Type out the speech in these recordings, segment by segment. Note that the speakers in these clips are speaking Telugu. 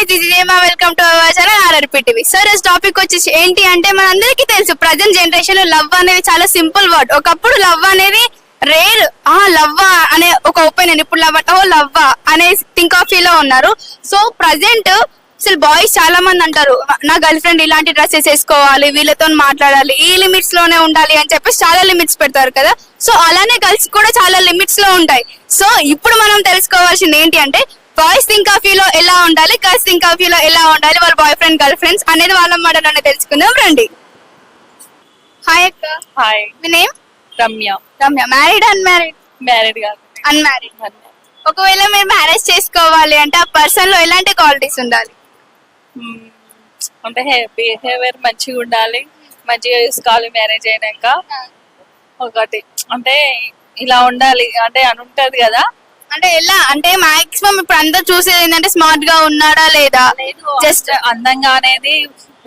దిస్ ఇస్ ఏమా welcome to our channel ఆర్ఆర్పీ TV. So రోజు టాపిక్ వచ్చేసి ఏంటి అంటే మనందరికీ తెలుసు ప్రజెంట్ జనరేషన్ లో లవ్ అనేది చాలా సింపుల్ వర్డ్. ఒకప్పుడు లవ్ అనేది రేర్, లవ్వా అనే ఒక ఒపీనియన్, ఇప్పుడు లవ్ ఓ లవ్వా అనే థింక్ ఆఫ్ లో ఉన్నారు. సో ప్రజెంట్ అసలు బాయ్స్ చాలా మంది అంటారు నా గర్ల్ ఫ్రెండ్ ఇలాంటి డ్రెస్సెస్ వేసుకోవాలి, వీళ్ళతో మాట్లాడాలి, ఈ లిమిట్స్ లోనే ఉండాలి అని చెప్పేసి చాలా లిమిట్స్ పెడతారు కదా. సో అలానే గర్ల్స్ కూడా చాలా లిమిట్స్ లో ఉంటాయి. సో ఇప్పుడు మనం తెలుసుకోవాల్సింది ఏంటి అంటే బాయ్స్ థింక్ ఆఫ్ లో ఎలా ఉండాలి, గర్ల్స్ థింక్ ఆఫ్ లో ఎలా ఉండాలి, వాళ్ళ బాయ్ ఫ్రెండ్ గర్ల్ ఫ్రెండ్స్ అనేది వాళ్ళ మాటలోనే తెలుసుకుందాం రండి. హాయ్ అక్క. హాయ్, మీ name? Ramya. Ramya. Married unmarried? Married కాదు, అన్మ్యారీడ్. ఒకవేళ మీరు మ్యారేజ్ చేసుకోవాలి అంటే ఆ పర్సన్ లో ఎలాంటి క్వాలిటీస్ ఉండాలి? అంటే బిహేవియర్ మంచిగా ఉండాలి, మంచిగా చూసుకోవాలి. మ్యారేజ్ అయినాక ఒకటి అంటే ఇలా ఉండాలి అంటే అని ఉంటది కదా. అంటే ఎలా అంటే మాక్సిమం ఇప్పుడు అందరు చూసేది ఏంటంటే స్మార్ట్ గా ఉన్నాడా లేదా, జస్ట్ అందంగా అనేది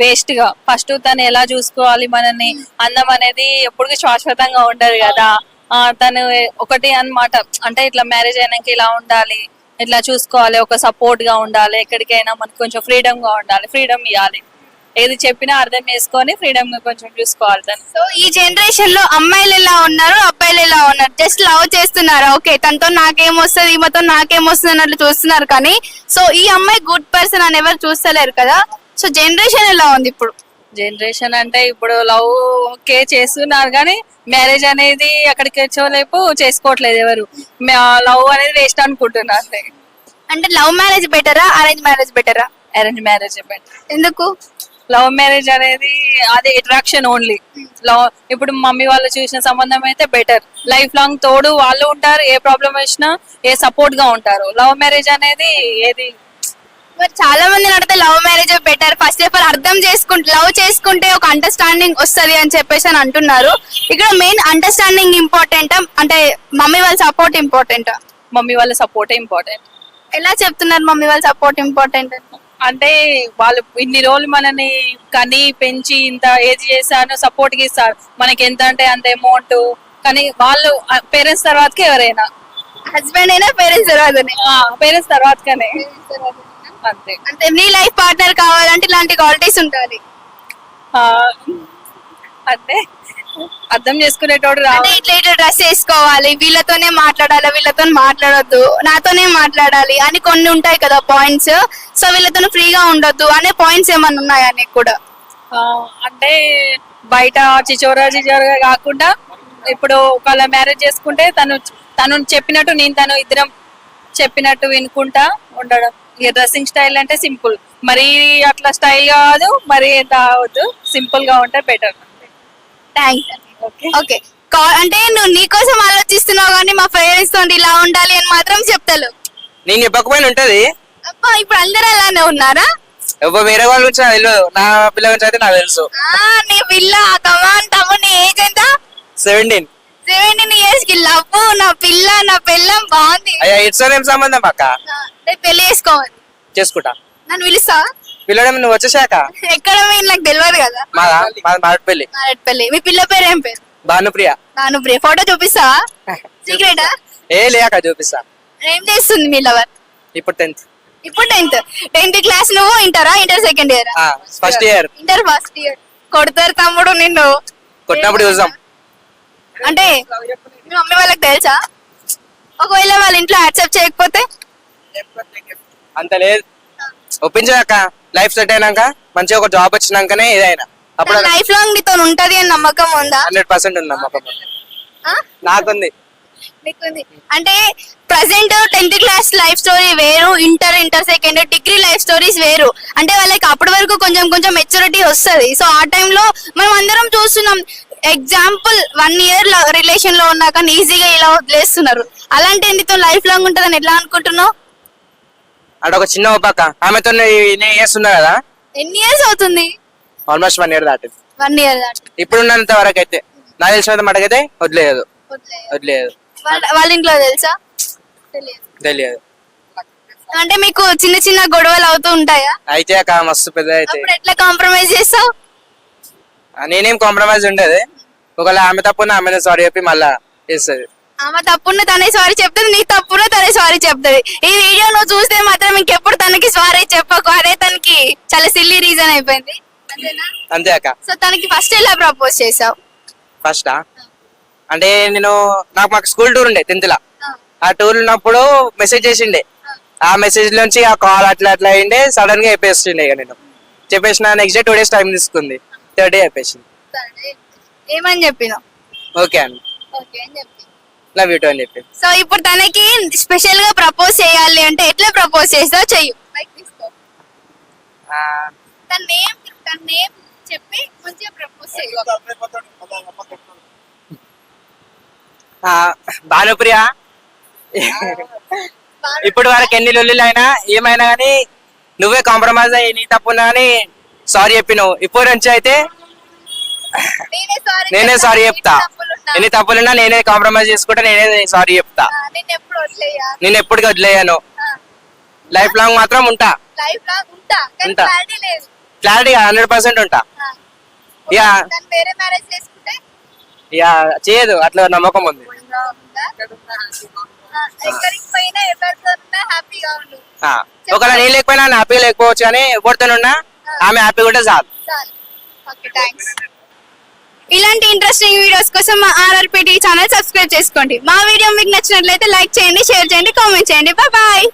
వేస్ట్ గా. ఫస్ట్ తను ఎలా చూసుకోవాలి మనల్ని, అందం అనేది ఎప్పుడు శాశ్వతంగా ఉండదు కదా. తను ఒకటి అన్నమాట, అంటే ఇట్లా మ్యారేజ్ అయినాక ఇలా ఉండాలి, ఇట్లా చూసుకోవాలి, ఒక సపోర్ట్ గా ఉండాలి, ఎక్కడికైనా మనకు కొంచెం ఫ్రీడమ్ గా ఉండాలి, ఫ్రీడమ్ ఇవ్వాలి, ఏది చెప్పినా అర్థం చేసుకొని ఫ్రీడమ్ గా కొంచెం చూసుకోవాలి తను. సో ఈ జనరేషన్ లో అమ్మాయిలు ఎలా ఉన్నారు, అబ్బాయిలు ఎలా ఉన్నారు? జస్ట్ లవ్ చేస్తున్నారు, ఓకే తనతో నాకేమొస్తుంది, ఈమెతో నాకేమొస్తుంది అన్నట్లు చూస్తున్నారు కానీ సో ఈ అమ్మాయి గుడ్ పర్సన్ అని ఎవరు చూస్తలేరు కదా. సో జనరేషన్ ఎలా ఉంది ఇప్పుడు? జనరేషన్ అంటే ఇప్పుడు లవ్ ఓకే చేస్తున్నారు కానీ మ్యారేజ్ అనేది అక్కడికి వచ్చేలేపు చేసుకోవట్లేదు ఎవరు. లవ్ అనేది వేస్ట్ అనుకుంటున్నారు. అంటే లవ్ మ్యారేజ్ బెటరా, అరేంజ్ మ్యారేజ్ బెటరా? Arrange marriage better. ఎందుకు? లవ్ మ్యారేజ్ అనేది అది అట్రాక్షన్ ఓన్లీ. లవ్ ఇప్పుడు మమ్మీ వాళ్ళు చూసిన సంబంధం అయితే బెటర్, లైఫ్ లాంగ్ తోడు వాళ్ళు ఉంటారు, ఏ ప్రాబ్లం వచ్చినా ఏ సపోర్ట్ గా ఉంటారు. లవ్ మ్యారేజ్ అనేది ఏది మరి చాలా మంది అడిగితే love marriage better, first of all అర్థం చేసుకుంటే లవ్ చేసుకుంటే ఒక అండర్స్టాండింగ్ వస్తుంది అని చెప్పేసి అని అంటున్నారు. ఇక్కడ మెయిన్ అండర్స్టాండింగ్ ఇంపార్టెంట్ అంటే మమ్మీ వాళ్ళ సపోర్ట్ ఇంపార్టెంట్? మమ్మీ వాళ్ళ సపోర్టే ఇంపార్టెంట్. ఎలా చెప్తున్నారు మమ్మీ వాళ్ళ సపోర్ట్ ఇంపార్టెంట్? అంటే వాళ్ళు ఇన్ని రోజులు మనని కని పెంచి ఇంత ఏజ్ చేశాను సపోర్ట్ కి ఇస్తారు, మనకి ఎంత అంటే అంత అమౌంట్. కానీ వాళ్ళు పేరెంట్స్ తర్వాతకి ఎవరైనా, హస్బెండ్ అయినా పేరెంట్స్ తర్వాతనే? పేరెంట్స్ తర్వాతకనే అంతే. అంటే నీ లైఫ్ పార్ట్నర్ కావాలంటే ఇలాంటి క్వాలిటీస్ ఉండాలి. అంటే అర్థం చేసుకునేటోడు అంటే ఇట్లా ఇట్లా డ్రెస్ వేసుకోవాలి, వీళ్ళతోనే మాట్లాడాలి, వీళ్ళతో మాట్లాడొద్దు, నాతోనే మాట్లాడాలి అని కొన్ని ఉంటాయి కదా పాయింట్స్. సో వీళ్ళతో ఫ్రీగా ఉండొద్దు అనే పాయింట్స్ ఏమన్నా ఉన్నాయా నీకు కూడా? అంటే బయట చిచోరగా కాకుండా ఇప్పుడు ఒకవేళ మ్యారేజ్ చేసుకుంటే తను చెప్పినట్టు తను ఇద్దరం చెప్పినట్టు వినుకుంటా ఉండడం. డ్రెస్సింగ్ స్టైల్ అంటే సింపుల్, మరి అట్లా స్టైల్ కాదు, మరి ఎంత అవద్దు, సింపుల్ గా ఉంటే బెటర్. థ్యాంక్స్. ఓకే. అంటే నువ్వు నీకోసం ఆలోచిస్తున్నావు కానీ మా పేరెంట్స్ తోటి ఇలా ఉండాలి అని మాత్రం చెప్తాను. నేను చెప్పకపోయినా ఉంటది. అబ్బా ఇప్పుడు అందరూ అలానే ఉన్నారా? వేరే వాళ్ళ గురించి నాకు తెలియదు, నా పిల్ల గురించి అయితే నాకు తెలుసు. నీ పిల్ల కమాన్ తమ్ముడు, నీ ఏజ్ ఎంత? 17. 17 years కి లవ్, నా పిల్లం బాగుంది. అయ్యా ఇట్స్ ఏం సంబంధం అక్క? రేపు పెళ్లి చేసుకోవాలి. చేసుకుంటా. నన్ను పిలుస్తా? పిల్లడం నువ్వు వచ్చేసాక. ఎక్కడ పోయి నాకు తెలియదు కదా. మారేడుపల్లి. మారేడుపల్లి. మీ పిల్ల పేరు ఏం పేరు? భానుప్రియ. భానుప్రియ. ఫోటో చూపిస్తా? సీక్రెటా? ఏ లేక చూపిస్తా. ఏం చేస్తుంది మీ లవర్? ఇప్పుడు 10th. ఇప్పుడు 10th క్లాస్. నువ్వు ఇంటరా? Inter second year? First year. Inter first year. కొడతారు తమ్ముడు నిన్ను. కొట్టినప్పుడు చూద్దాం. అంటే మీ మమ్మీ వాళ్ళకి తెలుసా? ఒకవేళ వాళ్ళ ఇంట్లో యాక్సెప్ట్ చేయకపోతే? అంత లేదు, ఒప్పించాక లైఫ్ సెట్ అయినాక మంచిగా ఒక జాబ్ వచ్చినాకనే ఏదైనా అప్పుడు లైఫ్ లాంగ్ నీతో ఉంటది అని నమ్మకం ఉందా? 100% ఉంది నమ్మకం నాకుంది. నీకుంది అంటే present 10th class life story వేరు, inter second degree life stories వేరు. అంటే వాళ్ళకి అప్పటి వరకు కొంచెం మెచ్యూరిటీ వస్తుంది. సో ఆ టైంలో మనం అందరం చూస్తున్నాం. ఎగ్జాంపుల్ 1 year రిలేషన్ లో ఉన్నా కానీ ఈజీగా ఇలా వదిలేస్తున్నారు. అలాంటి నీతో లైఫ్ లాంగ్ ఉంటదని ఎట్లా అనుకుంటున్నావు? అంటే ఒక చిన్న ఒప్పక్క ఆమెతో ఇయర్స్ ఉన్నా కదా. ఎన్ని ఇయర్స్ అవుతుంది? ఆల్మోస్ట్ 1 year దాటింది. 1 year దాటి. ఇప్పుడున్నంత వరకు అయితే నాకు తెలిసినంత మటుకైతే వదిలేదు. వాళ్ళ ఇంట్లో తెలుసా? తెలియదు. అంటే మీకు చిన్న చిన్న గొడవలు అవుతూ ఉంటాయా? అయితే అక్క మస్తు పెద్ద అయితే. ఎట్లా కాంప్రమైజ్ చేస్తావు? నేనేం కాంప్రమైజ్ ఉండేది, ఒకవేళ ఆమె తప్పున ఆమె సారీ చెప్పి మళ్ళా చేస్తుంది. ఆమె తప్పున్న తనే సారీ చెప్తుంది, నీ తప్పున్న తనే సారీ చెప్తుంది. ఈ వీడియో నువ్వు చూస్తే మాత్రం ఇంకెప్పుడు తనకి సారీ చెప్పకు, అదే తనకి చాలా సిల్లీ రీజన్ అయిపోయింది. అంతేనా? అంతే అక్క. సో తనకి ఫస్ట్ ఎలా ప్రపోజ్ చేసావు? ఫస్టా అంటే నేను మాకు స్కూల్ టూర్ ఉండే 10th లా. ఆ టూర్ ఉన్నప్పుడు మెసేజ్ చేసిండే, ఆ మెసేజ్ నుంచి ఆ కాల్ అట్లా అయిండే, సడన్ గా చెప్పేసిండే. ఇక నేను చెప్పేసిన నెక్స్ట్ డే 2 days టైం తీసుకుంది, 3rd day చెప్పేసింది. ఏమని చెప్పినావు? ఓకే అండి, లవ్ యూ టూ అని చెప్పి. సో ఇప్పుడు తనకి స్పెషల్ గా ప్రపోజ్ చేయాలి అంటే ఎట్లా ప్రపోజ్ చేస్తావు? చెయ్యి. ఆ, తన నేమ్ చెప్పి మంచిగా ప్రపోజ్ చేయి. ఆ, భానుప్రియ, ఇప్పటి వరకు ఎన్ని లొల్లిలు అయినా ఏమైనా కానీ నువ్వే కాంప్రమైజ్ అయ్యి నీ తప్పున్నా అని సారీ చెప్పినావు. ఇప్పటి నుంచి అయితే నేనే సారీ చెప్తా, ఎన్ని తప్పులున్నా నేనే కాంప్రమైజ్ చేసుకుంటా, నేనే సారీ చెప్తా. నేను ఎప్పటికీ వదిలేయను, లైఫ్ లాంగ్ మాత్రం ఉంటా. ఉంటా, క్లారిటీ 100% ఉంటా. ఇక ఇక చేయదు, అట్లా నమ్మకం ఉంది. ఆ, ఒకవేళ నేను లేకపోయినా నా హ్యాపీగా లేకపోవచ్చు, కానీ ఎవరితోనున్నా ఆమె హ్యాపీగా ఉంటే చాలు. ఇలాంటి ఇంట్రెస్టింగ్ వీడియోస్ కోసం మా RRPT ఛానల్ సబ్స్క్రైబ్ చేసుకోండి. మా వీడియో మీకు నచ్చినట్లయితే లైక్ చేయండి, షేర్ చేయండి, కామెంట్ చేయండి. బాయ్.